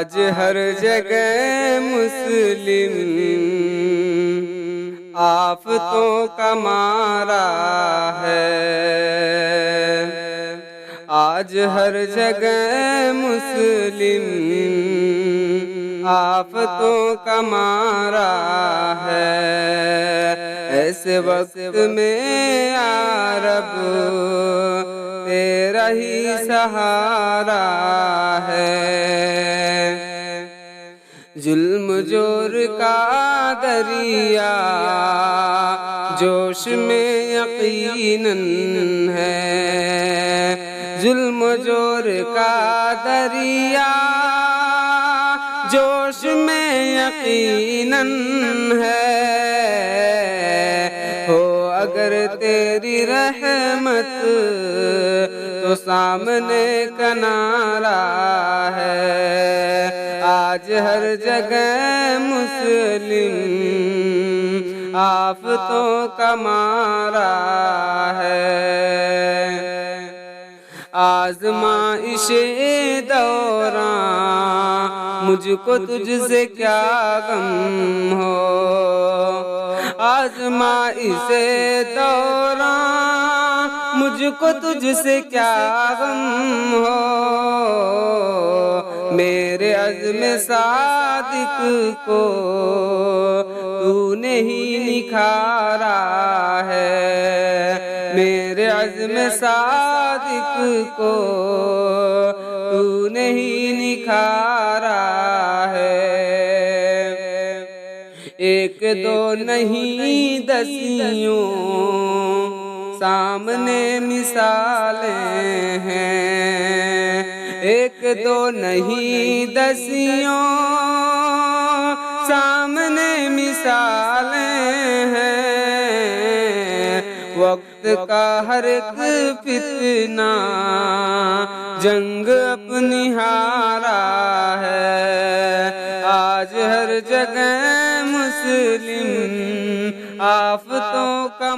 आज हर जगह मुस्लिम आफतों का मारा है। आज हर जगह मुस्लिम आफतों का मारा है। ऐसे वक्त में या रब तेरा ही सहारा है। जुल्म जोर का दरिया जोश में यकीनन है। जुल्म जोर का दरिया जोश में यकीनन है। हो अगर तेरी रहमत तो सामने किनारा है। आज हर जगह मुस्लिम आफतों का मारा है। आज़माइशे दौरान मुझको तुझसे क्या गम हो। आज़माइशे दौरान मुझको तुझसे क्या गम हो। मेरे अज़्म सादिक को तूने ही निखारा है। मेरे अज़्म सादिक को तूने ही निखारा है। एक दो नहीं दसियों सामने मिसालें हैं। एक दो नहीं दसियों सामने मिसालें हैं। वक्त का हर एक फितना जंग अपनी हारा है। आज हर जगह मुस्लिम आफतों का